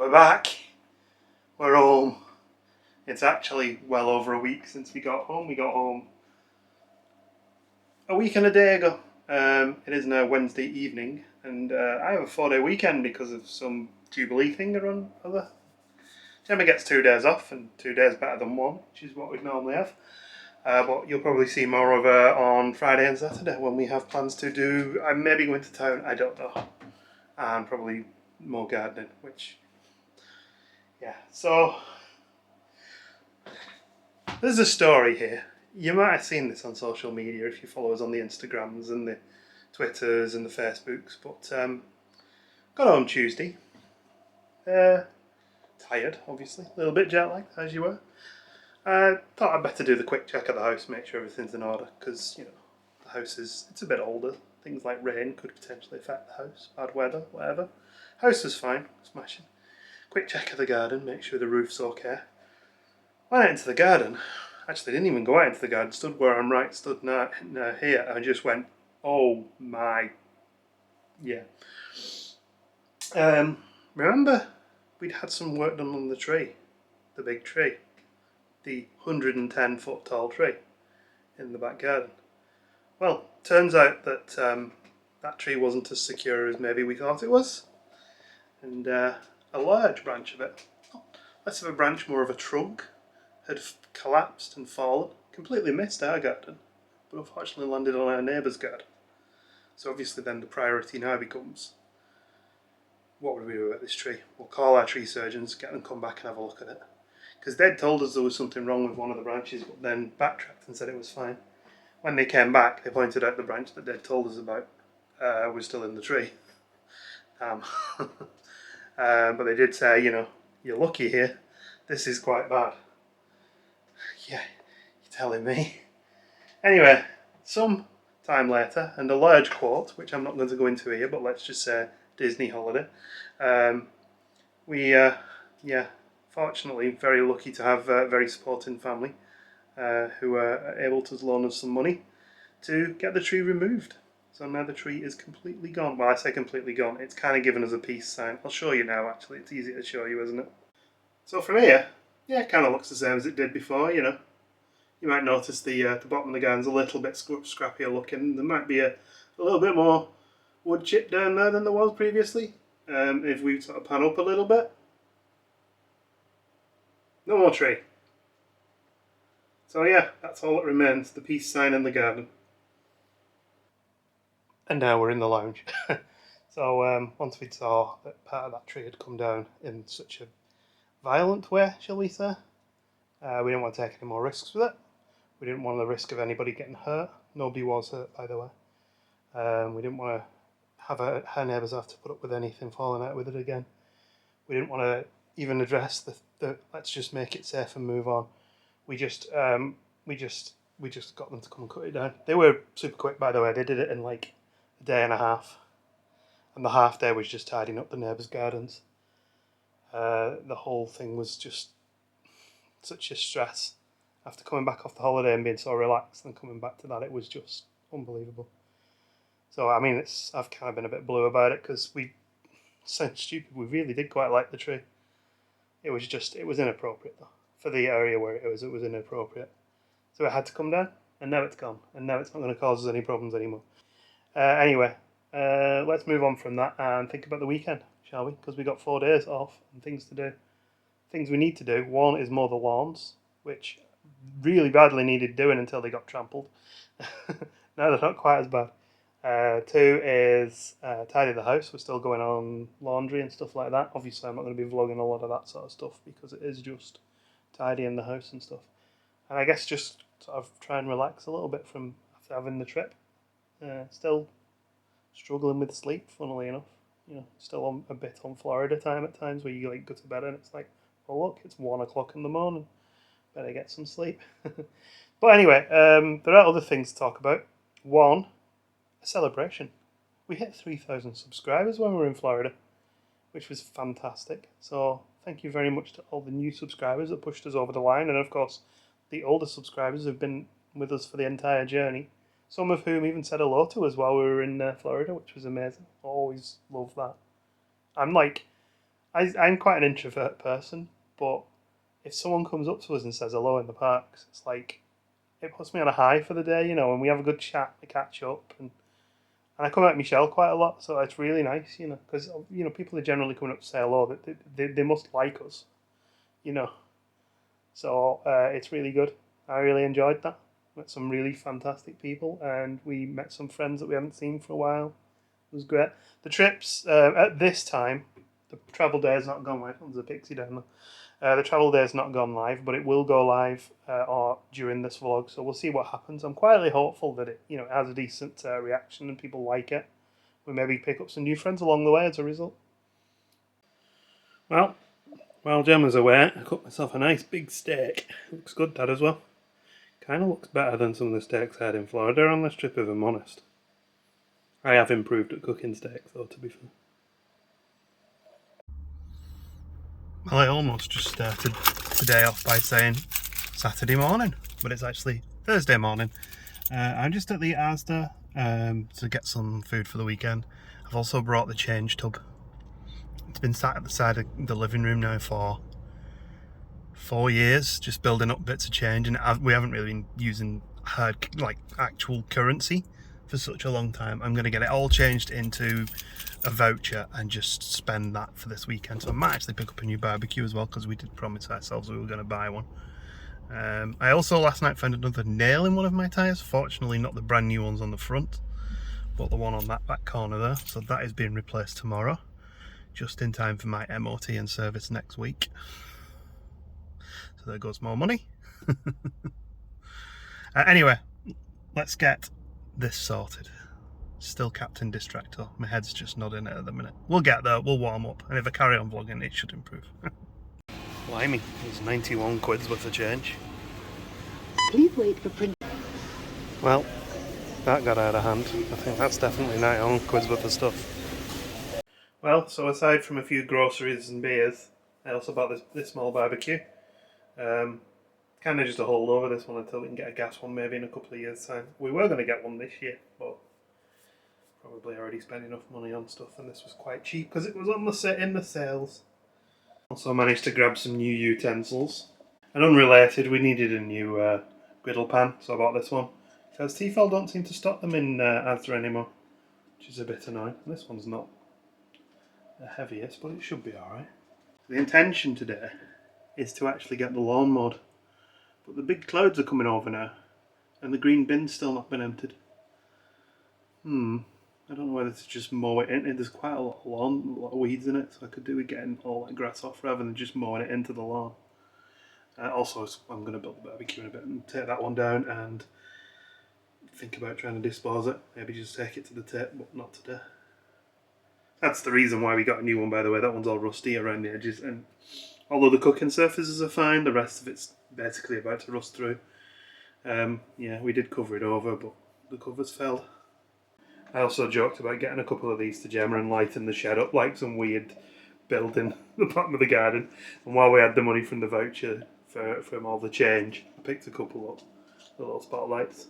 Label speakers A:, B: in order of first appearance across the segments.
A: We're back. We're home. It's actually well over a week since we got home. We got home a week and a day ago. It is now Wednesday evening, and I have a 4-day weekend because of some Jubilee thing or other. Gemma gets 2 days off, and 2 days better than one, which is what we'd normally have. But you'll probably see more of her on Friday and Saturday when we have plans to do. I'm maybe going to town, I don't know. And probably more gardening, which, yeah. So, there's a story here. You might have seen this on social media if you follow us on the Instagrams and the Twitters and the Facebooks. But got home Tuesday. Tired, obviously. A little bit jet lagged, as you were. Thought I'd better do the quick check of the house, make sure everything's in order. Because, you know, the house it's a bit older. Things like rain could potentially affect the house. Bad weather, whatever. House was fine, smashing. Quick check of the garden, make sure the roof's okay. Went out into the garden. Actually, didn't even go out into the garden. Stood where I'm right, stood now here, and just went, oh my, yeah. Remember, we'd had some work done on the tree, the big tree, the 110-foot tall tree in the back garden. Well, turns out that that tree wasn't as secure as maybe we thought it was, and a large branch of it, less of a branch, more of a trunk, had collapsed and fallen, completely missed our garden, but unfortunately landed on our neighbour's garden. So obviously then the priority now becomes, what would we do about this tree? We'll call our tree surgeons, get them to come back and have a look at it. Because they'd told us there was something wrong with one of the branches, but then backtracked and said it was fine. When they came back, they pointed out the branch that they'd told us about was still in the tree. But they did say, you know, you're lucky here, this is quite bad. Yeah, you're telling me. Anyway, some time later, and a large quote, which I'm not going to go into here, but let's just say Disney holiday. Fortunately, very lucky to have a very supporting family who are able to loan us some money to get the tree removed. So now the tree is completely gone. Well, I say completely gone. It's kind of given us a peace sign. I'll show you now, actually. It's easy to show you, isn't it? So from here, yeah, it kind of looks the same as it did before, you know. You might notice the bottom of the garden's a little bit scrappier looking. There might be a little bit more wood chip down there than there was previously. If we sort of pan up a little bit. No more tree. So yeah, that's all that remains, the peace sign in the garden. And now we're in the lounge. So once we saw that part of that tree had come down in such a violent way, shall we say, we didn't want to take any more risks with it. We didn't want the risk of anybody getting hurt. Nobody was hurt, by the way. We didn't want to have her neighbours have to put up with anything falling out with it again. We didn't want to even address the let's just make it safe and move on. We just got them to come and cut it down. They were super quick, by the way. They did it in like a day and a half, and the half day was just tidying up the neighbours' gardens. The whole thing was just such a stress. After coming back off the holiday and being so relaxed and coming back to that, it was just unbelievable. So I mean, I've kind of been a bit blue about it because we sound stupid. We really did quite like the tree. It was inappropriate though for the area where it was. It was inappropriate, so it had to come down, and now it's gone, and now it's not going to cause us any problems anymore. Anyway, let's move on from that and think about the weekend, shall we? Because we got 4 days off and things to do. Things we need to do. One is mow the lawns, which really badly needed doing until they got trampled. Now they're not quite as bad. 2 is tidy the house. We're still going on laundry and stuff like that. Obviously I'm not going to be vlogging a lot of that sort of stuff because it is just tidying the house and stuff. And I guess just sort of try and relax a little bit from after having the trip. Still struggling with sleep, funnily enough. You know, still a bit on Florida time at times where you like go to bed and it's like, oh look, it's 1 o'clock in the morning. Better get some sleep. But anyway, there are other things to talk about. One, a celebration. We hit 3,000 subscribers when we were in Florida, which was fantastic. So thank you very much to all the new subscribers that pushed us over the line, and of course the older subscribers who've been with us for the entire journey. Some of whom even said hello to us while we were in Florida, which was amazing. Always love that. I'm I'm quite an introvert person, but if someone comes up to us and says hello in the parks, it's like it puts me on a high for the day, and we have a good chat, we catch up, and I come out with Michelle quite a lot, so it's really nice, because people are generally coming up to say hello, that they must like us, you know. So it's really good. I really enjoyed that. Met some really fantastic people, and we met some friends that we haven't seen for a while. It was great. The trips at this time, the travel day has not gone live. There's a pixie down there. The travel day has not gone live, but it will go live or during this vlog. So we'll see what happens. I'm quietly hopeful that it has a decent reaction and people like it. We maybe pick up some new friends along the way as a result. Well, while Jem was away, I cooked myself a nice big steak. Looks good, Dad, as well. Kind of looks better than some of the steaks I had in Florida on this trip, if I'm honest. I have improved at cooking steaks, though, to be fair. Well, I almost just started today off by saying Saturday morning, but it's actually Thursday morning. I'm just at the Asda to get some food for the weekend. I've also brought the change tub. It's been sat at the side of the living room now for 4 years, just building up bits of change, and we haven't really been using actual currency for such a long time. I'm going to get it all changed into a voucher and just spend that for this weekend. So I might actually pick up a new barbecue as well, because we did promise ourselves we were going to buy one. I also last night found another nail in one of my tyres. Fortunately not the brand new ones on the front, but the one on that back corner there. So that is being replaced tomorrow, just in time for my MOT and service next week. So there goes more money. Anyway, let's get this sorted. Still Captain Distractor. My head's just nodding at the minute. We'll get there, we'll warm up, and if I carry on vlogging, it should improve. Blimey, there's 91 quid's worth of change.
B: Please wait for print.
A: Well, that got out of hand. I think that's definitely 91 quid's worth of stuff. Well, so aside from a few groceries and beers, I also bought this small barbecue. Kind of just a holdover, this one, until we can get a gas one maybe in a couple of years' time. We were going to get one this year, but probably already spent enough money on stuff, and this was quite cheap because it was on in the sales. Also managed to grab some new utensils. And unrelated, we needed a new griddle pan, so I bought this one. Because Tefal don't seem to stock them in Asda anymore, which is a bit annoying. And this one's not the heaviest, but it should be alright. The intention today is to actually get the lawn mowed. But the big clouds are coming over now, and the green bin's still not been emptied. I don't know whether to just mow it in. There's quite a lot of lawn, a lot of weeds in it, so I could do with getting all that grass off rather than just mowing it into the lawn. Also, I'm going to build the barbecue in a bit and take that one down and think about trying to dispose it. Maybe just take it to the tip, but not today. That's the reason why we got a new one, by the way. That one's all rusty around the edges, and although the cooking surfaces are fine, the rest of it's basically about to rust through. Yeah, we did cover it over, but the covers failed. I also joked about getting a couple of these to Gemma and lighting the shed up like some weird building at the bottom of the garden. And while we had the money from the voucher from all the change, I picked a couple up, the little spotlights.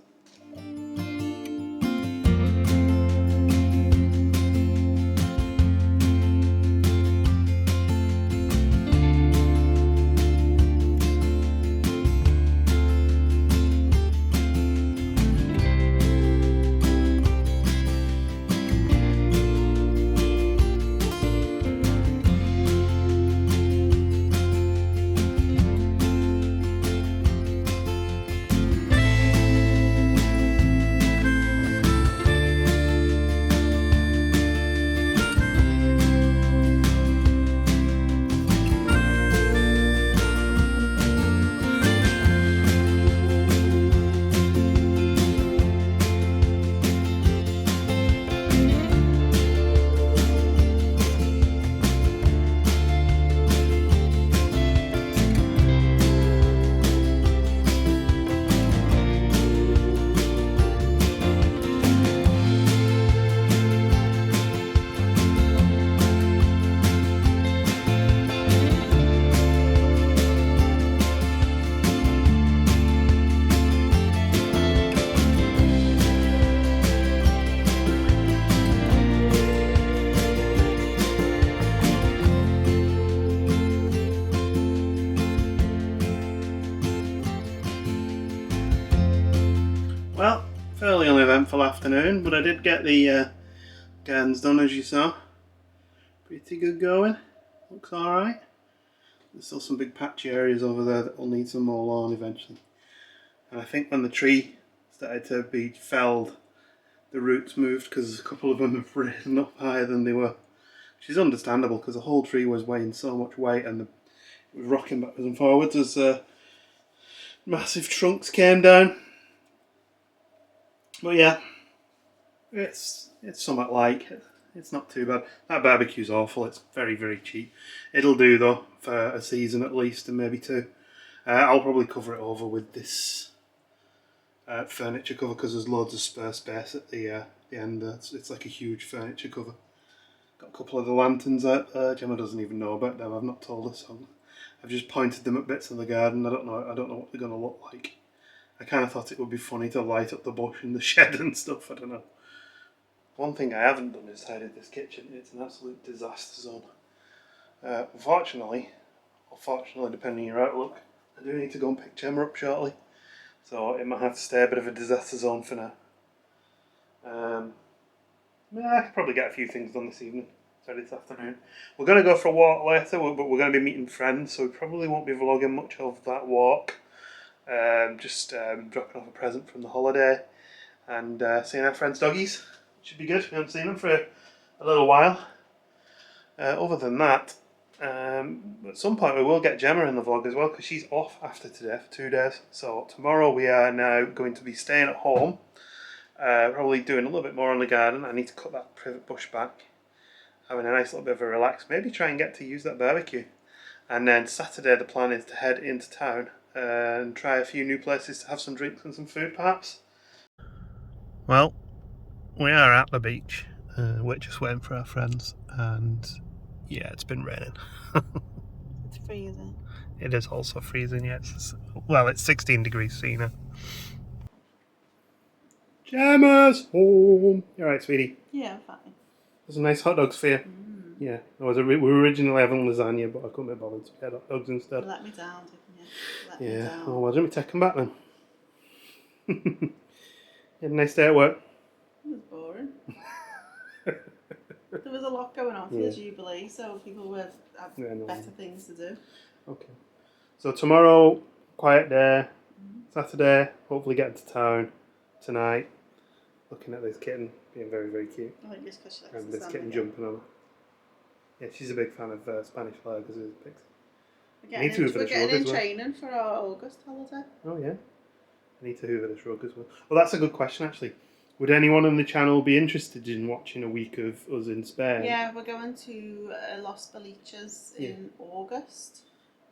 A: Fairly uneventful afternoon, but I did get the gardens done, as you saw. Pretty good going. Looks alright. There's still some big patchy areas over there that will need some more lawn eventually. And I think when the tree started to be felled, the roots moved because a couple of them have risen up higher than they were. Which is understandable because the whole tree was weighing so much weight and it was rocking backwards and forwards as massive trunks came down. But yeah, it's somewhat like it. It's not too bad. That barbecue's awful. It's very, very cheap. It'll do though for a season at least, and maybe two. I'll probably cover it over with this furniture cover because there's loads of spare space at the end. It's like a huge furniture cover. Got a couple of the lanterns out there. Gemma doesn't even know about them. I've not told her, so I've just pointed them at bits of the garden. I don't know what they're gonna look like. I kind of thought it would be funny to light up the bush in the shed and stuff. I don't know. One thing I haven't done is tidied this kitchen. It's an absolute disaster zone. Unfortunately, or fortunately, depending on your outlook, I do need to go and pick Gemma up shortly. So it might have to stay a bit of a disaster zone for now. I could probably get a few things done this evening. Sorry, this afternoon. We're going to go for a walk later, but we're going to be meeting friends, so we probably won't be vlogging much of that walk. Just dropping off a present from the holiday and seeing our friends' doggies. Should be good. We haven't seen them for a little while. Other than that, at some point we will get Gemma in the vlog as well because she's off after today for 2 days. So tomorrow we are now going to be staying at home. Probably doing a little bit more on the garden. I need to cut that privet bush back. Having a nice little bit of a relax. Maybe try and get to use that barbecue. And then Saturday the plan is to head into town and try a few new places to have some drinks and some food perhaps. Well, we are at the beach. We're just waiting for our friends and yeah, it's been raining.
C: It's freezing.
A: It is also freezing, yeah. It's 16 degrees C now. Gemma's home. You alright, sweetie?
C: Yeah, I'm fine.
A: There's some nice hot dogs for you. Yeah, we were originally having lasagna, but I couldn't be bothered, so we had hot dogs instead.
C: You let me down, didn't you? Let me down.
A: Oh, well, don't we take them back then? You had a nice day at work?
C: It was boring. There was a lot going on for the Jubilee, so people would have better things to do.
A: Okay. So tomorrow, quiet day. Saturday, hopefully getting to town tonight. Looking at this kitten, being very, very cute.
C: I think just because she likes
A: And
C: the
A: this
C: sun
A: kitten
C: again.
A: jumping on her. Yeah, she's a big fan of Spanish Fly because of Pixie.
C: We're getting in training for our August holiday.
A: Oh yeah. I need to hoover this rug as well. Well, that's a good question actually. Would anyone on the channel be interested in watching a week of us in Spain?
C: Yeah, we're going to Los Boliches in August.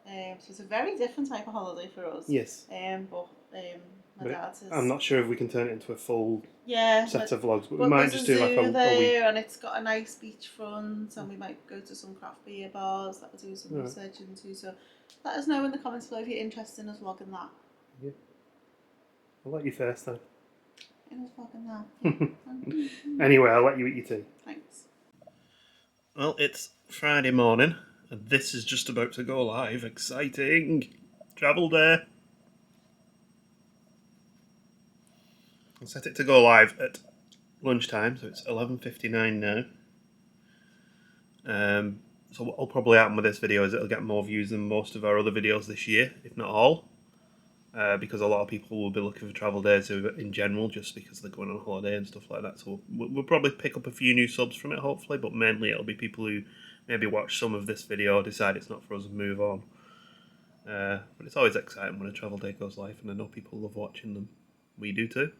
C: So it's a very different type of holiday for us.
A: Yes.
C: But my dad says...
A: I'm not sure if we can turn it into a full set of vlogs, but we might just do like a week.
C: And it's got a nice beachfront, and we might go to some craft beer bars that we'll do some research into. So let us know in the comments below if you're interested in us vlogging that.
A: Yeah. I'll let you first then.
C: In us vlogging that.
A: Anyway, I'll let you eat your tea.
C: Thanks.
A: Well, it's Friday morning, and this is just about to go live. Exciting! Travel day. I'll set it to go live at lunchtime, so it's 11:59 now. So what'll probably happen with this video is it'll get more views than most of our other videos this year, if not all. Because a lot of people will be looking for travel days in general, just because they're going on holiday and stuff like that. So we'll probably pick up a few new subs from it, hopefully, but mainly it'll be people who maybe watch some of this video, decide it's not for us and move on. But it's always exciting when a travel day goes live, and I know people love watching them. We do too.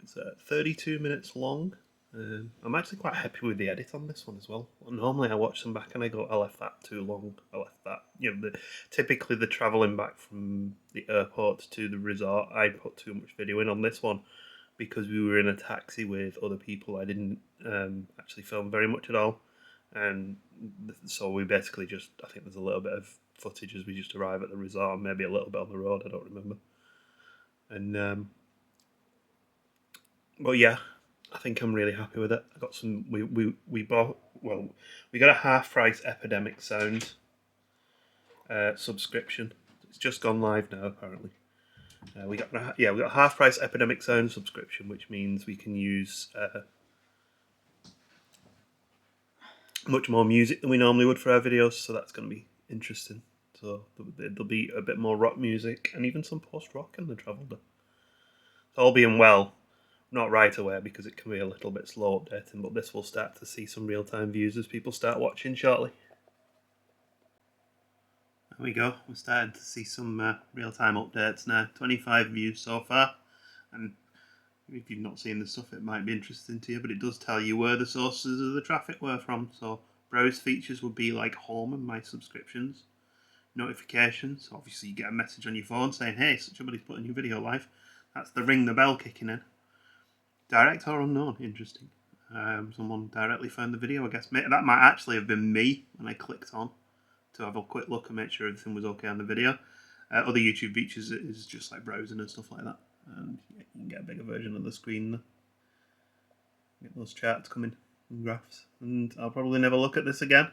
A: It's 32 minutes long. I'm actually quite happy with the edit on this one as well. Normally I watch them back and I go, I left that too long. I left that. You know, typically the travelling back from the airport to the resort, I put too much video in. On this one, because we were in a taxi with other people, I didn't actually film very much at all. And so we basically just, I think there's a little bit of footage as we just arrive at the resort, and maybe a little bit on the road, I don't remember. And but yeah, I think I'm really happy with it. I got some. We bought. Well, we got a half price Epidemic Sound subscription. It's just gone live now, apparently. We got a half price Epidemic Sound subscription, which means we can use much more music than we normally would for our videos. So that's going to be interesting. So there'll be a bit more rock music and even some post rock in the Travelder. So all being well, not right away because it can be a little bit slow updating, but this will start to see some real time views as people start watching shortly. There we go, we're starting to see some real-time updates now. 25 views so far, and if you've not seen the stuff it might be interesting to you, but it does tell you where the sources of the traffic were from. So browse features would be like home and my subscriptions, notifications, obviously you get a message on your phone saying hey, somebody's put a new video live. That's the ring the bell kicking in. Direct or unknown, interesting. Someone directly found the video, I guess. That might actually have been me when I clicked on to have a quick look and make sure everything was okay on the video. Other YouTube features is just like browsing and stuff like that. And you can get a bigger version of the screen. Get those charts coming and graphs. And I'll probably never look at this again.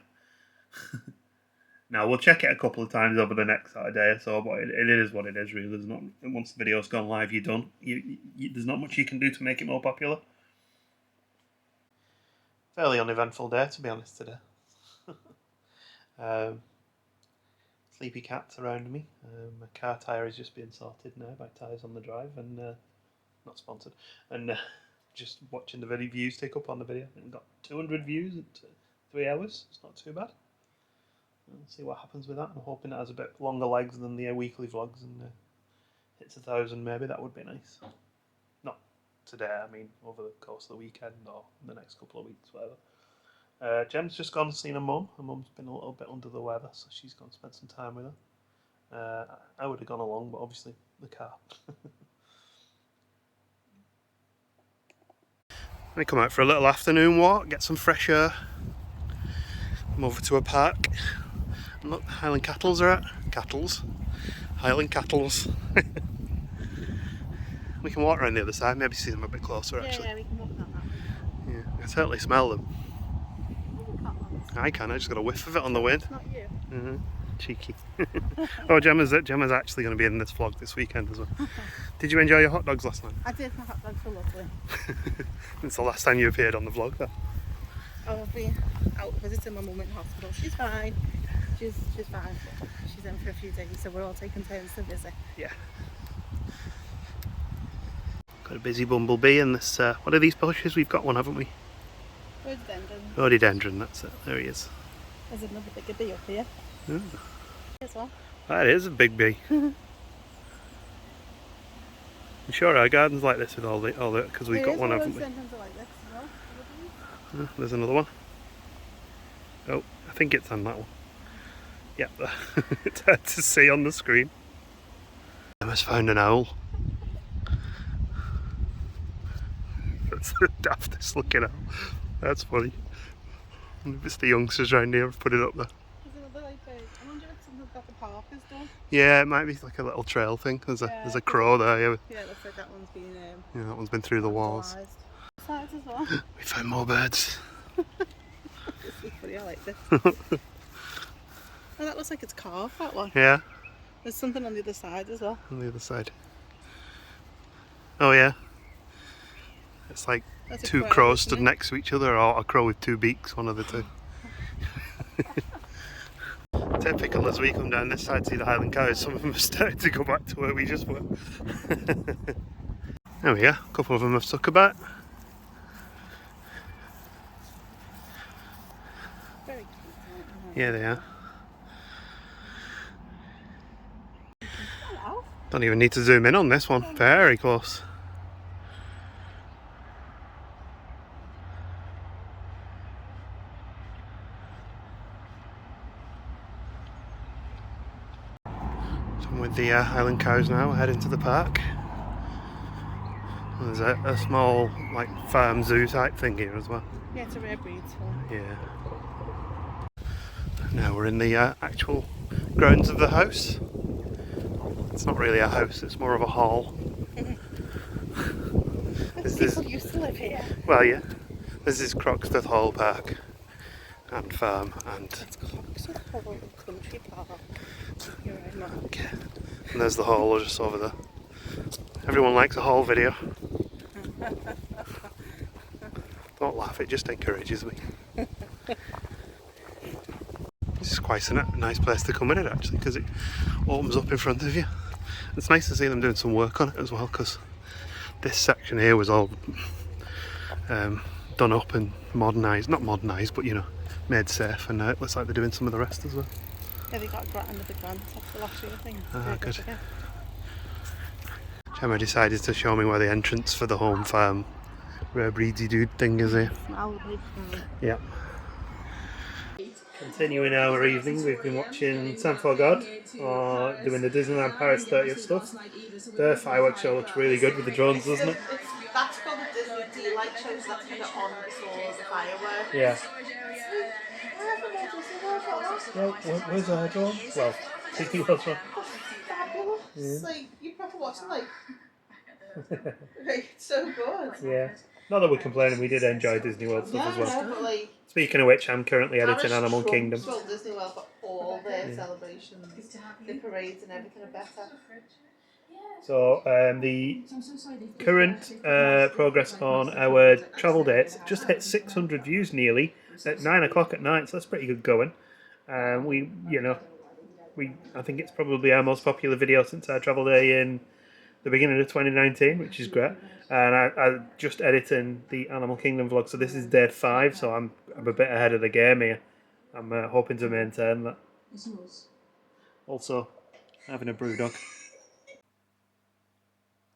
A: Now we'll check it a couple of times over the next day or so, but it is what it is really. There's not, once the video's gone live, you're done. There's not much you can do to make it more popular. Fairly uneventful day, to be honest, today. Sleepy cats around me. My car tyre is just being sorted now by Tyres on the Drive, and not sponsored. And just watching the video views tick up on the video. And got 200 views in 3 hours. It's not too bad. We'll see what happens with that. I'm hoping it has a bit longer legs than the weekly vlogs and hits 1,000 maybe. That would be nice. Not today, I mean over the course of the weekend or the next couple of weeks, whatever. Gem's just gone and seen her mum. Her mum's been a little bit under the weather, so she's gone to spend some time with her. I would have gone along, but obviously the car. I come out for a little afternoon walk, get some fresh air. I'm over to a park. And look, Highland Cattles are at. Cattles. Highland Cattles. We can walk around the other side, maybe see them a bit closer actually.
C: Yeah, we can walk that way.
A: Yeah, I can certainly smell them. I can, I just got a whiff of it on the wind.
C: Not you.
A: Mm-hmm. Cheeky. Oh, Gemma's actually going to be in this vlog this weekend as well. Did you enjoy your hot dogs last night?
C: I did, my hot dogs were lovely.
A: It's the last time you appeared on the vlog though.
C: I've been out visiting my mum in hospital. She's fine. She's fine. She's in for a few days, so we're all taking turns to visit.
A: Yeah. Got a busy bumblebee in this, what are these bushes? We've got one, haven't we?
C: Rhododendron.
A: Rhododendron, that's it. There he is.
C: There's another bigger bee up here.
A: Oh.
C: As well.
A: That is a big bee. I'm sure our garden's like this with all the because we've got one, haven't we?
C: Like this as well.
A: There's another one. Oh, I think it's on that one. Yep, it's hard to see on the screen. Emma's found an owl. That's the daftest looking owl. That's funny. I wonder if it's the youngsters around here have put it up there.
C: There's another like I wonder if something that the park has done.
A: Yeah, it might be like a little trail thing. There's a crow there. Yeah,
C: yeah, it looks like that one's been
A: yeah, that one's been through the walls.
C: Sides as well.
A: We found more birds.
C: This is funny, I like this. Oh, that looks like it's carved, that one.
A: Yeah.
C: There's something on the other side as well.
A: On the other side. Oh yeah. It's like
C: That's a
A: two
C: crow,
A: crows
C: isn't
A: stood
C: it?
A: next to each other, or a crow with two beaks, one of the two. Typical as we come down this side to see the Highland cows, some of them have started to go back to where we just were. There we go, a couple of them have stuck about.
C: Very cute, aren't they?
A: Yeah, they are.
C: Hello.
A: Don't even need to zoom in on this one, very close. So I'm with the Highland cows now, we're heading to the park. There's a small like farm zoo type thing here as well.
C: Yeah, it's a rare breed, so.
A: Yeah. Now we're in the actual grounds of the house. It's not really a house, it's more of a hall.
C: People used to live here.
A: Well, yeah. This is Croxteth Hall Park and farm and
C: Croxteth Hall Country Park. You're right, Mark.
A: yeah. And there's the hall just over there. Everyone likes a haul video. Don't laugh, it just encourages me. This is quite a nice place to come in it actually, because it opens up in front of you. It's nice to see them doing some work on it as well, because this section here was all done up and modernised, not modernised, but you know, made safe, and it looks like they're doing some of the rest as well.
C: Yeah, they got another grant off the last year, I think.
A: Ah, good. Gemma decided to show me where the entrance for the home farm rare breedy dude thing is here. Yeah. Continuing our evening, we've been watching Time for God, or doing the Disneyland Paris 30th stuff. The fireworks show looks really good with the drones, doesn't it?
C: That's called the Disney Delight Show, so that's kind of on before the fireworks.
A: Yeah. Well, where's our drone? Well, Disney World's one.
C: Fabulous. Yeah. Like, you're probably watching, like, it's so good.
A: Yeah. Not that we're complaining, we did enjoy Disney World stuff as well.
C: No, but like,
A: speaking of which, I'm currently editing Animal Kingdom.
C: Disney World for all their celebrations, the parades and everything are better.
A: So the current progress on our travel dates just hit 600 views nearly at 9 o'clock at night, so that's pretty good going. I think it's probably our most popular video since our travel day in the beginning of 2019, which is great. And I just editing the Animal Kingdom vlog, so this is day 5, so I'm a bit ahead of the game here. I'm hoping to maintain that. Also, having a brew dog.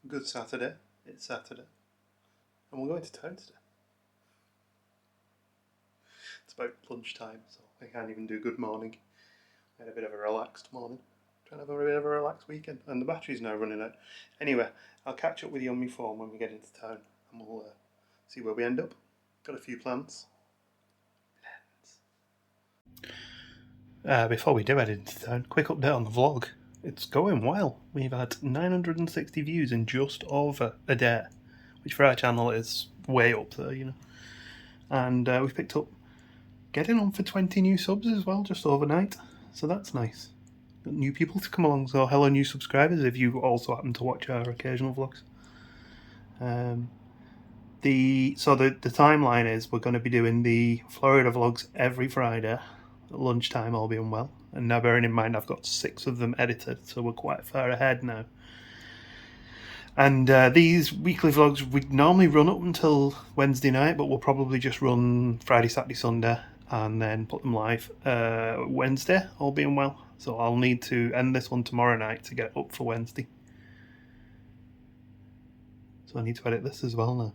A: Good Saturday. It's Saturday, and we're going to town today. It's about lunchtime, so I can't even do good morning. I had a bit of a relaxed morning. Trying to have a bit of a relaxed weekend, and the battery's now running out. Anyway, I'll catch up with you on my phone when we get into town, and we'll see where we end up. Got a few plans. Before we do head into town, quick update on the vlog. It's going well. We've had 960 views in just over a day, which for our channel is way up there, you know. And we've picked up getting on for 20 new subs as well, just overnight. So that's nice. Got new people to come along, so hello new subscribers if you also happen to watch our occasional vlogs. The timeline is we're going to be doing the Florida vlogs every Friday at lunchtime, all being well. And now bearing in mind I've got 6 of them edited, so we're quite far ahead now. And these weekly vlogs would normally run up until Wednesday night, but we'll probably just run Friday, Saturday, Sunday, and then put them live Wednesday, all being well. So I'll need to end this one tomorrow night to get up for Wednesday. So I need to edit this as well now.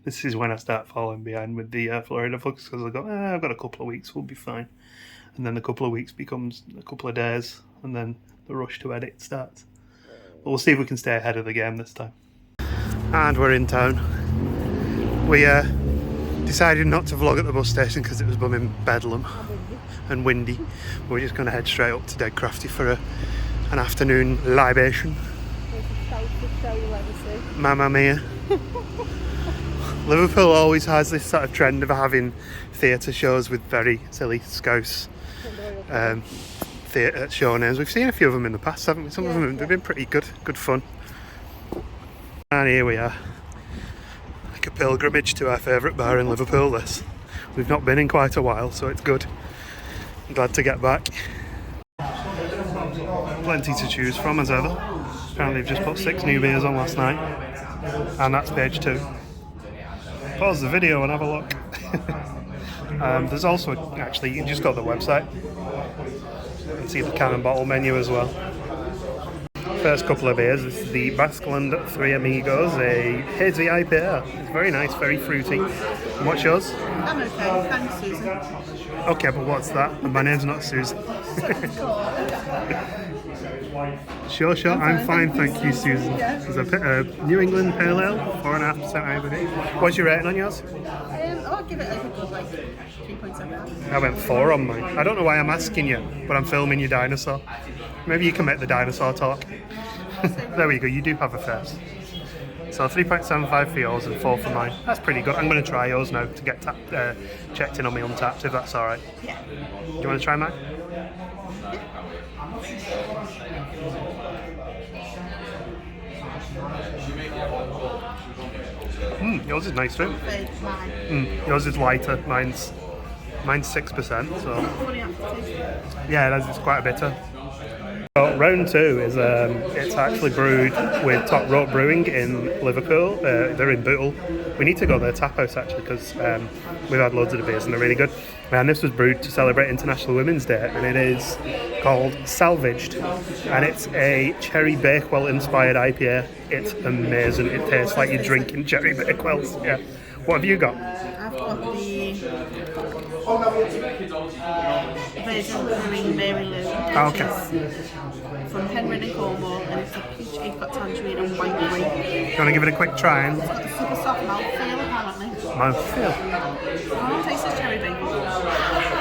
A: This is when I start falling behind with the Florida vlogs, because I've got a couple of weeks, we'll be fine. And then the couple of weeks becomes a couple of days, and then the rush to edit starts. But we'll see if we can stay ahead of the game this time. And we're in town. We decided not to vlog at the bus station because it was bumming bedlam and windy. We're just going to head straight up to Dead Crafty for an afternoon libation. Mamma mia. Liverpool always has this sort of trend of having theatre shows with very silly scouse theatre show names. We've seen a few of them in the past, haven't we? Some of them have been pretty good fun. And here we are, like a pilgrimage to our favourite bar in Liverpool. This we've not been in quite a while, so it's good. I'm glad to get back. Plenty to choose from as ever. Apparently they've just put 6 new beers on last night, and that's page 2. Pause the video and have a look. There's also, actually, you can just go to the website and see the can and bottle menu as well. First couple of beers, this is the Basqueland Three Amigos, a hazy IPA. It's very nice, very fruity. And what's yours?
C: I'm okay, thanks Susan.
A: Okay, but what's that? And my name's not Susan. Sure, I'm fine, thank you, Susan. There's a New England Pale Ale, 4.5% IBD. What's your rating on yours?
C: I'll give it a good 3.7.
A: I went 4 on mine. I don't know why I'm asking you, but I'm filming your dinosaur. Maybe you can make the dinosaur talk. There we go, you do have a face. So 3.75 for yours and 4 for mine. That's pretty good. I'm going to try yours now to get checked in on my Untapped, if that's alright.
C: Yeah.
A: Do you want to try mine? Yours is nice too.
C: It's mine.
A: Yours is lighter. Mine's 6%. So
C: Funny aftertaste.
A: yeah, it's quite a bitter. So round 2 is it's actually brewed with Top Rope Brewing in Liverpool. They're in Bootle. We need to go to their tap house actually because we've had loads of the beers and they're really good. And this was brewed to celebrate International Women's Day, and it is called Salvaged, and it's a cherry Bakewell inspired IPA. It's amazing. It tastes like you're drinking cherry Bakewells. Yeah. What have you got?
C: I've got the version brewing Mary Lou, which is from Penryn and Cornwall, and it's a peach, apricot, tangerine and white grape.
A: You want to give it a quick try?
C: It's got a super soft mouthfeel apparently.
A: Mouthfeel.
C: Oh, it tastes like cherry bacon.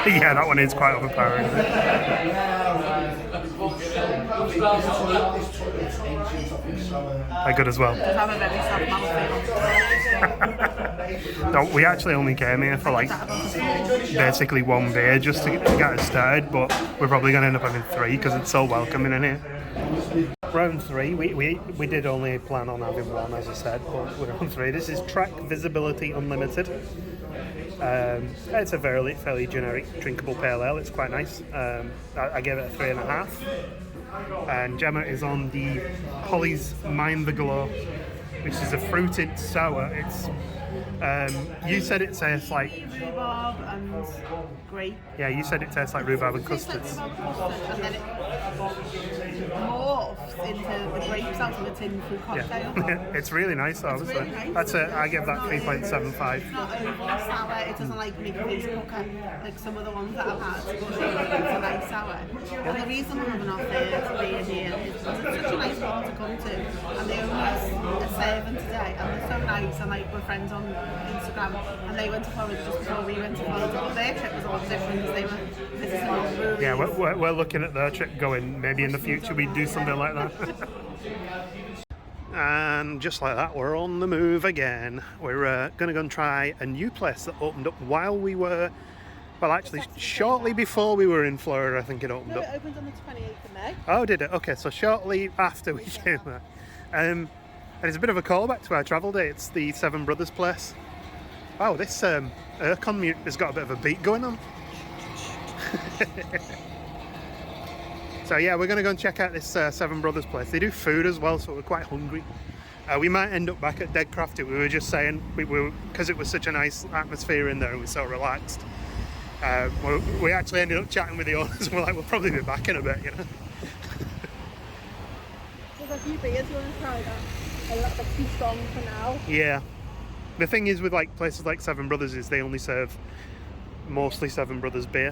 A: Yeah, that one is quite overpowering. They're good as well.
C: It does have a very soft mouthfeel.
A: No, we actually only came here for like basically one beer just to get us started, but we're probably going to end up having 3 because it's so welcoming in here. Round 3, we did only plan on having 1, as I said, but we're on 3. This is Track Visibility Unlimited. It's a fairly generic drinkable pale ale. It's quite nice. I gave it a 3.5. And Gemma is on the Holly's Mind the Glow, which is a fruited sour. It's you said it tastes like
C: Rhubarb and grape.
A: yeah. You said it tastes like rhubarb and
C: It tastes
A: custards.
C: like rhubarb custard, and then it morphs into the grapes out of a tin fruit cocktail.
A: It's really nice, though.
C: It's really nice.
A: That's it. I give that
C: It's
A: 3.75.
C: not overly sour. It doesn't like make a face pucker like some of the ones that I've had. But it's a nice sour. And the reason we're having our third beer here is because it's such a nice bar to come to, and they only are serving today, and they're so nice. And like we're friends on Instagram, and they went to Florida just before we went to Florida. But their trip was all different because they were visiting all the breweries.
A: Yeah, we're looking at their trip going, maybe in the future we'd do something like that. And just like that, we're on the move again. We're going to go and try a new place that opened up while we were, well actually shortly before we were in Florida, I think it opened up.
C: It opened on the 28th of May.
A: Oh, did it? Okay, so shortly after we came there. And it's a bit of a callback to our travel day. It's the Seven Brothers place. Wow, this aircon mute has got a bit of a beat going on. So yeah, we're going to go and check out this Seven Brothers place. They do food as well, so we're quite hungry. We might end up back at Dead Crafty. We were just saying, because it was such a nice atmosphere in there and we're so relaxed. We actually ended up chatting with the owners and we're like, we'll probably be back in a bit, you know.
C: There's a few beers you want to try that. A lot of too strong for now.
A: Yeah. The thing is with like places like Seven Brothers is they only serve mostly Seven Brothers beer.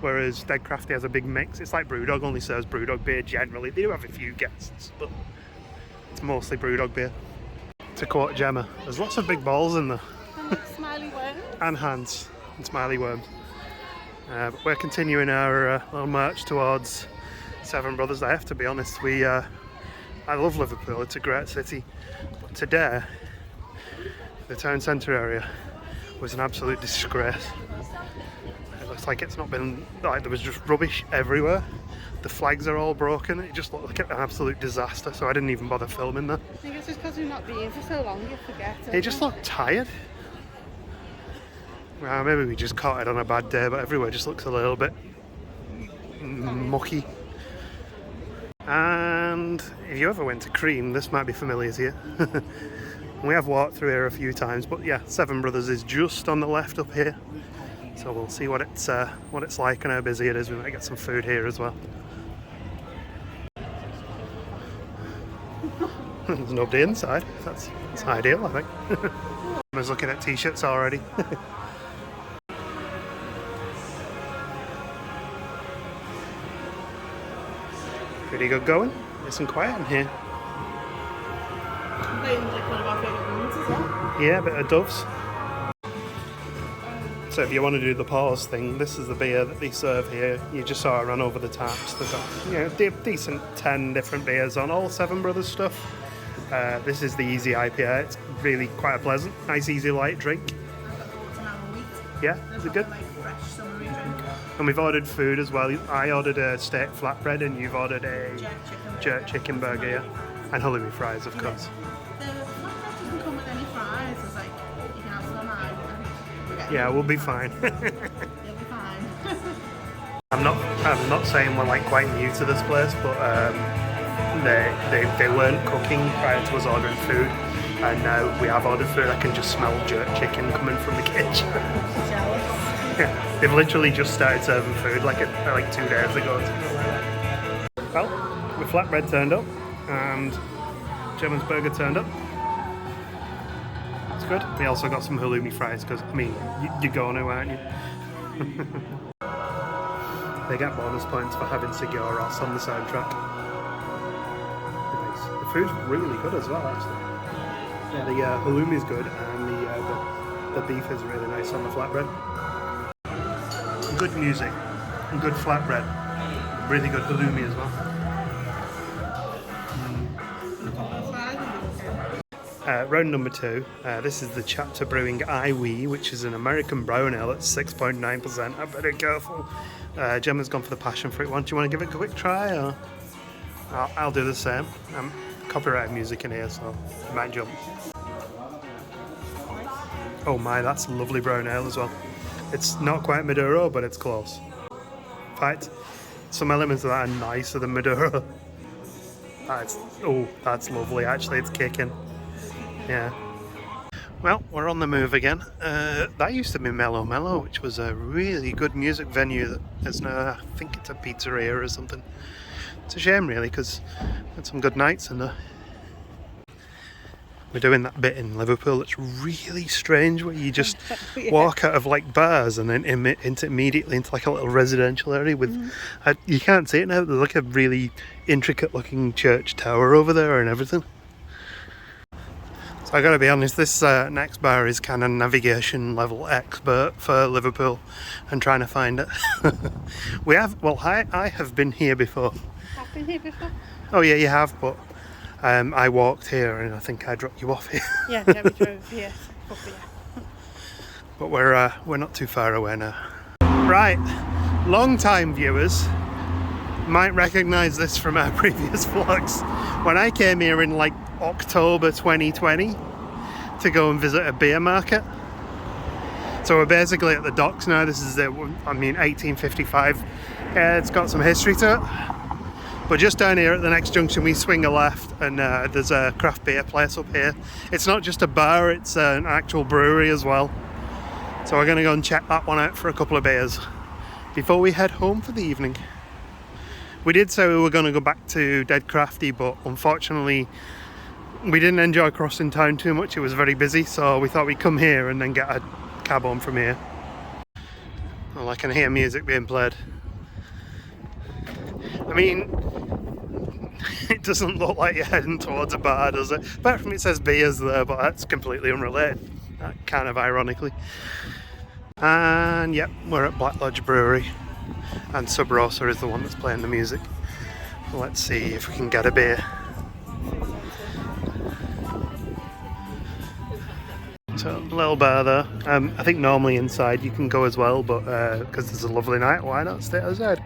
A: Whereas Dead Crafty has a big mix. It's like Brewdog only serves Brewdog beer generally. They do have a few guests, but it's mostly Brewdog beer. To quote Gemma, there's lots of big balls in there.
C: And like smiley worms.
A: And hands and smiley worms. But we're continuing our little march towards Seven Brothers. I have to be honest, I love Liverpool, it's a great city. But today, the town centre area was an absolute disgrace. It looks like it's not been, like there was just rubbish everywhere. The flags are all broken, it just looked like an absolute disaster, so I didn't even bother filming there.
C: I think it's just because we've not been for so long, you forget.
A: It just looked tired. Well, maybe we just caught it on a bad day, but everywhere just looks a little bit mucky. And if you ever went to Cream, this might be familiar to you. We have walked through here a few times, but yeah, Seven Brothers is just on the left up here. So we'll see what it's like and how busy it is. We might get some food here as well. There's nobody inside. That's ideal, I think. I was looking at t-shirts already. Pretty good going. Nice and quiet in here.
C: Like one of our favourite ones as well.
A: Yeah, a bit of Doves. So if you want to do the pause thing, this is the beer that they serve here. You just saw it run over the taps. They've got decent 10 different beers on all Seven Brothers stuff. This is the easy IPA. It's really quite a pleasant, nice, easy, light drink.
C: I've got the watermelon wheat.
A: Yeah, is it good?
C: Like fresh summery drink.
A: And we've ordered food as well. I ordered a steak flatbread and you've ordered a
C: Jerk chicken.
A: jerk chicken burger, yeah. And halloumi fries, of course.
C: The flatbread doesn't come with any fries. It's like, you can have some and
A: Yeah, we'll be fine.
C: you'll be fine.
A: I'm not saying we're like quite new to this place, but they weren't cooking prior to us ordering food, and now we have ordered food. I can just smell jerk chicken coming from the kitchen.
C: Jealous.
A: Yeah, they've literally just started serving food like 2 days ago. Well, the flatbread turned up and Gemma's burger turned up. It's good. We also got some halloumi fries because, I mean, you're going to, aren't you? They get bonus points for having Sigur Rós on the soundtrack. Nice. The food's really good as well, actually. Yeah, the halloumi's good, and the beef is really nice on the flatbread. Good music, and good flatbread, really good halloumi as well. Round number 2. This is the Chapter Brewing Iwee, which is an American brown ale at 6.9%. I better be careful. Gemma's gone for the passion fruit one. Do you want to give it a quick try, or I'll do the same? Copyright music in here, so you might jump. Oh my, that's a lovely brown ale as well. It's not quite Maduro, but it's close. In fact, some elements of that are nicer than Maduro. That's lovely. Actually, it's kicking. Yeah. Well, we're on the move again. That used to be Mellow Mellow, which was a really good music venue that is now, I think it's a pizzeria or something. It's a shame, really, because we had some good nights in there. We're doing that bit in Liverpool that's really strange, where you just walk out of like bars and then immediately into like a little residential area with you can't see it now, there's like a really intricate looking church tower over there and everything. So I gotta be honest, this next bar is kind of navigation level expert for Liverpool and trying to find it. I have been here before.
C: I've been here before.
A: Oh yeah, you have, but I walked here and I think I dropped you off here.
C: Yeah, we drove here.
A: But we're not too far away now. Right, long time viewers might recognise this from our previous vlogs. When I came here in like October 2020 to go and visit a beer market. So we're basically at the docks now. This is 1855. It's got some history to it. But just down here at the next junction we swing a left and there's a craft beer place up here. It's not just a bar, it's an actual brewery as well. So we're going to go and check that one out for a couple of beers before we head home for the evening. We did say we were going to go back to Dead Crafty, but unfortunately we didn't enjoy crossing town too much. It was very busy, so we thought we'd come here and then get a cab home from here. Well, I can hear music being played. I mean, it doesn't look like you're heading towards a bar, does it? Apart from it says beers there, but that's completely unrelated, kind of ironically. And yep, we're at Black Lodge Brewery, and Sub Rosa is the one that's playing the music. Let's see if we can get a beer. So, a little bar there. I think normally inside you can go as well, but because it's a lovely night, why not stay outside?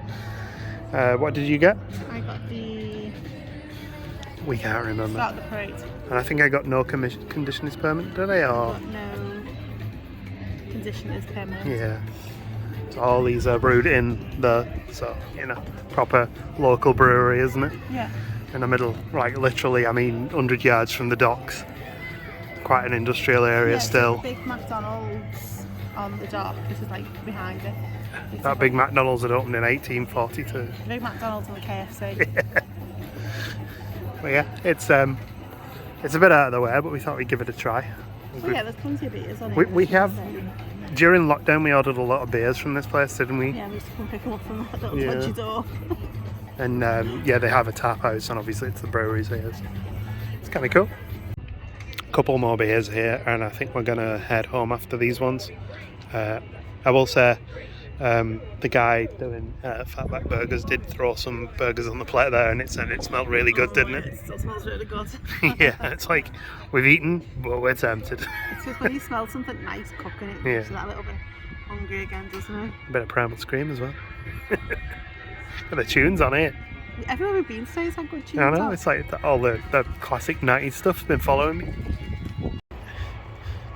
A: What did you get?
C: I got the...
A: We can't remember.
C: Start the parade.
A: And I think I got no conditioners permit, did I? Or...
C: Got no conditioners permit.
A: Yeah. So all these are brewed in the, proper local brewery, isn't it?
C: Yeah.
A: In the middle, like literally, 100 yards from the docks. Quite an industrial area still.
C: There's a big McDonald's on the dock. This is like behind it.
A: That big McDonald's had opened in 1842.
C: Big McDonald's and the KFC.
A: Well, yeah, it's a bit out of the way, but we thought we'd give it a try.
C: Oh yeah, there's plenty of beers on it.
A: We have, during lockdown, we ordered a lot of beers from this place, didn't we?
C: Yeah, we used to come pick them up from that little dodgy door.
A: And they have a tap house, and obviously it's the breweries here. So it's kind of cool. Couple more beers here, and I think we're gonna head home after these ones. I will say the guy doing Fatback Burgers did throw some burgers on the plate there, and it smelled really good, didn't it?
C: It still smells really good.
A: Yeah, it's like we've eaten, but we're tempted.
C: It's just when you smell something nice cooking, it makes you that little bit hungry again, doesn't it?
A: A bit of Primal Scream as well. Got the tunes on it.
C: Everywhere we've been today has had good cheese.
A: I know, it's like all the classic 90s stuff's been following me.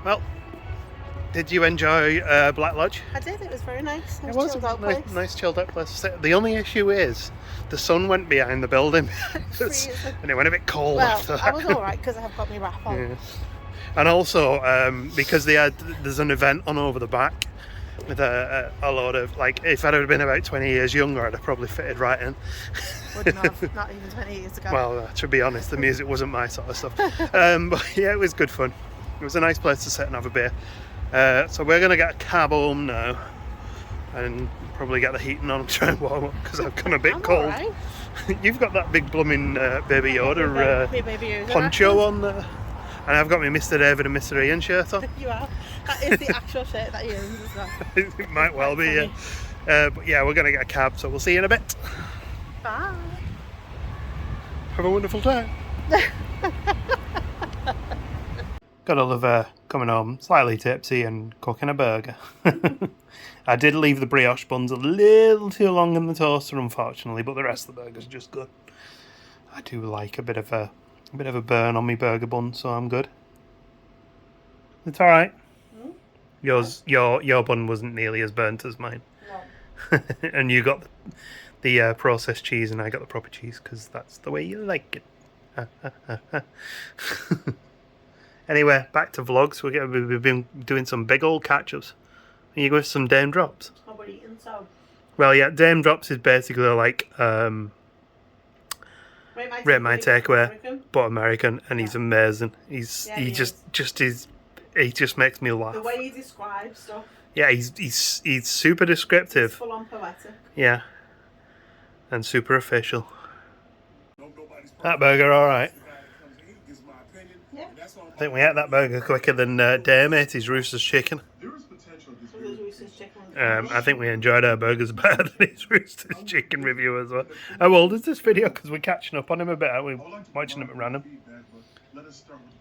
A: Well, did you enjoy Black Lodge?
C: I did, it was very nice.
A: It was
C: chilled out
A: a
C: place.
A: nice chilled out place. The only issue is the sun went behind the building and it went a bit cold after that.
C: I was alright because I've got my wrap on.
A: Yeah. And also because there's an event on over the back with a load of, like, if I'd have been about 20 years younger, I'd have probably fitted right in.
C: Wouldn't have, not even 20 years ago.
A: Well, to be honest, the music wasn't my sort of stuff. But yeah, it was good fun. It was a nice place to sit and have a beer. So we're going to get a cab home now and probably get the heating on and try and warm up because I've gone a bit cold. Right. You've got that big blooming Baby Yoda poncho on there. And I've got my Mr. David and Mr. Ian shirt on.
C: You have. That is the actual shirt that he owns as well.
A: It might well be, yeah. But yeah, we're going to get a cab, so we'll see you in a bit.
C: Bye.
A: Have a wonderful time. Got Oliver coming home slightly tipsy and cooking a burger. I did leave the brioche buns a little too long in the toaster, unfortunately, but the rest of the burger's just good. I do like a bit of a burn on my burger bun, so I'm good. It's all right. Your bun wasn't nearly as burnt as mine. No. And you got the processed cheese, and I got the proper cheese because that's the way you like it. Anyway, back to vlogs. We've been doing some big old catch-ups. Are you going with some Dame Drops?
C: I've already eaten some.
A: Well, yeah, Dame Drops is basically like Rate My Takeaway, but American, and he's amazing. He just makes me laugh.
C: The way he describes stuff.
A: Yeah, he's super descriptive.
C: He's full on poetic.
A: Yeah, and super official. That burger, all right.
C: Yeah.
A: I think we ate that burger quicker than Dame ate his Rooster's chicken. I think we enjoyed our burgers better than his Rooster's chicken review as well. How old is this video? Because we're catching up on him a bit, aren't we? Watching them at random.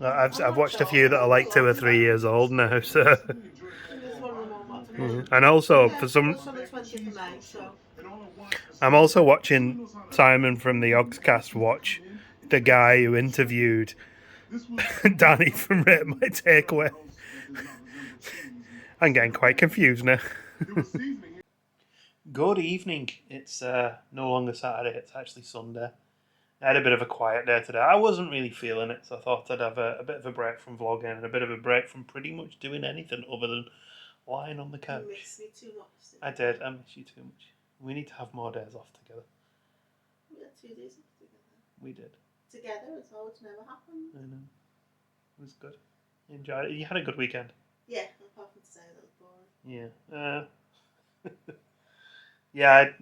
A: I've watched a few that are like 2 or 3 years old now, so. And also, for some, I'm also watching Simon from the Ogscast watch the guy who interviewed Danny from Rate My Takeaway. I'm getting quite confused now. Good evening. It's no longer Saturday, it's actually Sunday. I had a bit of a quiet day today. I wasn't really feeling it, so I thought I'd have a bit of a break from vlogging and a bit of a break from pretty much doing anything other than lying on the couch.
C: You miss me too much.
A: I did. I miss you too much. We need to have more days off together.
C: We had 2 days off together.
A: We did.
C: Together as well, which never happened.
A: I know. It was good. You enjoyed it. You had a good weekend.
C: Yeah, apart from today, that was boring.
A: Yeah. Yeah,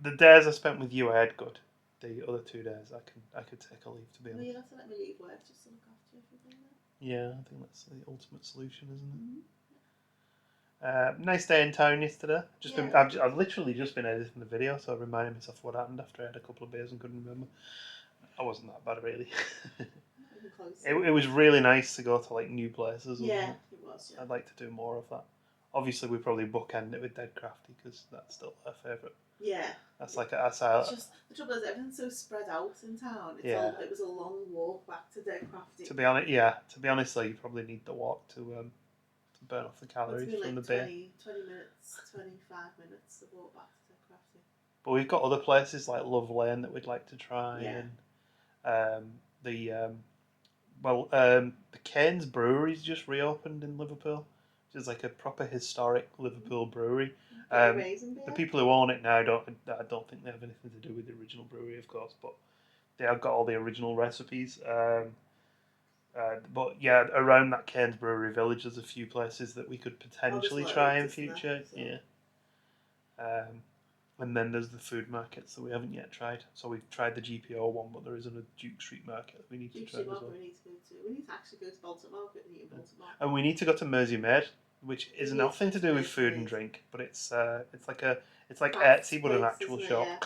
A: the days I spent with you, I had good. The other 2 days, I could take a leave, to be honest.
C: Well, you have to let me leave work just to look after everything.
A: Yeah, I think that's the ultimate solution, isn't it? Nice day in town yesterday. I've literally just been editing the video, so I reminded myself what happened after I had a couple of beers and couldn't remember. I wasn't that bad, really. It was really nice to go to like new places.
C: Yeah, it was. Yeah.
A: I'd like to do more of that. Obviously, we probably bookend it with Dead Crafty because that's still our favourite.
C: Yeah.
A: That's like that's our.
C: It's just the trouble is everything's so spread out in town. It was a long walk back to Dead Crafty.
A: To be honest, though, you probably need the walk to burn off the calories from the beer.
C: 20 minutes, 25 minutes to walk back to Dead Crafty.
A: But we've got other places like Love Lane that we'd like to try, and the Cairns Brewery's just reopened in Liverpool, which is like a proper historic Liverpool brewery. The people who own it now I don't think they have anything to do with the original brewery, of course, but they have got all the original recipes. But yeah, around that Cairns Brewery Village, there's a few places that we could potentially try in future. Yeah. And then there's the food markets that we haven't yet tried. So we've tried the GPO one, but there isn't a Duke Street market that we need to try as well.
C: We need to actually go to Baltic Market and eat in Baltic Market.
A: And we need to go to Mersey Maid, which is nothing to do with food and drink, but it's like Etsy but an actual shop.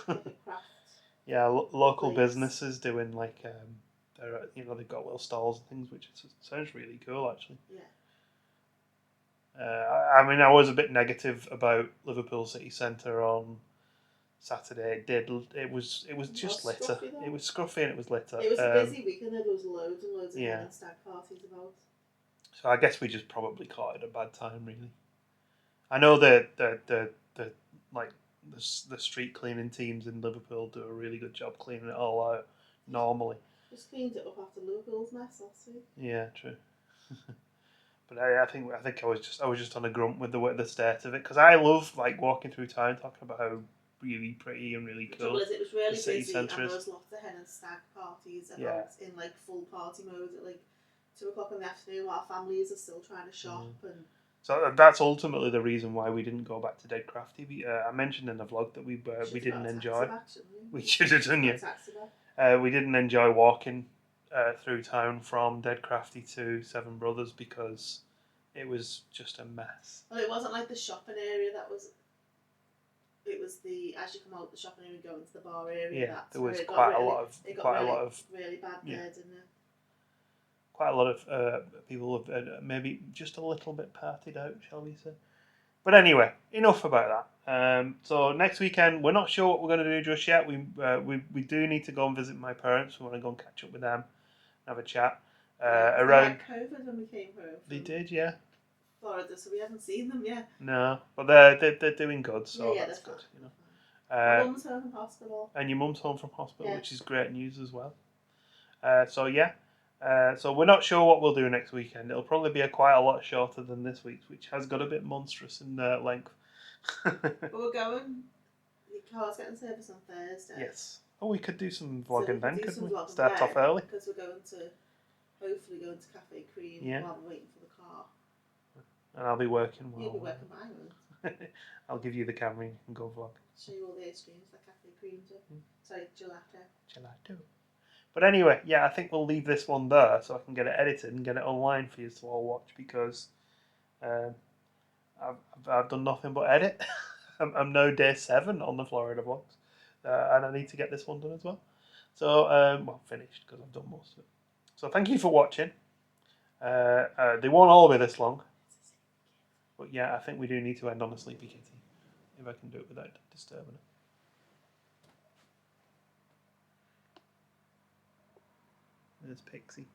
A: Yeah, local businesses doing like they've got little stalls and things, which sounds really cool actually.
C: Yeah.
A: I mean, I was a bit negative about Liverpool city centre on Saturday. It was just
C: was
A: litter.
C: scruffy, though.
A: It was scruffy and it was litter.
C: It was a busy weekend. There was loads and loads of
A: Yeah.
C: hen and stag parties about.
A: So I guess we just probably caught it at a bad time, really. I know the like the street cleaning teams in Liverpool do a really good job cleaning it all out normally.
C: Just cleaned it up after Liverpool's mess last week.
A: Yeah, true. But I think I was just on a grunt with the state of it, because I love like walking through town talking about how really pretty and really
C: The
A: cool
C: trouble is, it was really
A: the city
C: busy, and
A: centre
C: there
A: is.
C: was lots of hen and stag parties about
A: Yeah.
C: in like full party mode at like 2 o'clock in the afternoon while families are still trying to shop. And
A: So that's ultimately the reason why we didn't go back to Dead Crafty. I mentioned in the vlog that we didn't enjoy. We should have done, yeah. We didn't enjoy walking through town from Dead Crafty to Seven Brothers because it was just a mess.
C: Well, it wasn't like the shopping area that was. It was the as you come out the shopping area and go into the bar area.
A: Yeah,
C: That's
A: there was
C: where
A: quite a lot of
C: really bad
A: yeah.
C: there, didn't it?
A: Quite a lot of people have maybe just a little bit partied out, shall we say. But anyway, enough about that. So next weekend, we're not sure what we're going to do just yet. We do need to go and visit my parents. We want to go and catch up with them, have a chat. Around.
C: They had COVID when we came home.
A: They did, yeah.
C: Florida, so we haven't seen them yet.
A: No, but they're doing good, so
C: yeah,
A: that's good. You know.
C: My mum's home from hospital.
A: And your mum's home from hospital,
C: Yeah.
A: which is great news as well. So yeah. So we're not sure what we'll do next weekend. It'll probably be quite a lot shorter than this week's, which has got a bit monstrous in length.
C: But we're going. The car's getting service on Thursday.
A: Yes. Oh, we could do some vlogging then, couldn't we?
C: Vlogging
A: Start off early.
C: Because we're going to, hopefully going to Cafe Cream while we're waiting for the car.
A: And I'll be working while...
C: You'll be working by me.
A: I'll give you the camera and you can go vlog.
C: Show you all the ice creams that Cafe Cream do. Sorry, gelato.
A: Gelato. But anyway, yeah, I think we'll leave this one there so I can get it edited and get it online for you to all watch, because I've done nothing but edit. I'm now day 7 on the Florida vlogs, and I need to get this one done as well. So, well, finished, because I've done most of it. So thank you for watching. They won't all be this long, but yeah, I think we do need to end on a sleepy kitty, if I can do it without disturbing it. There's Pixie.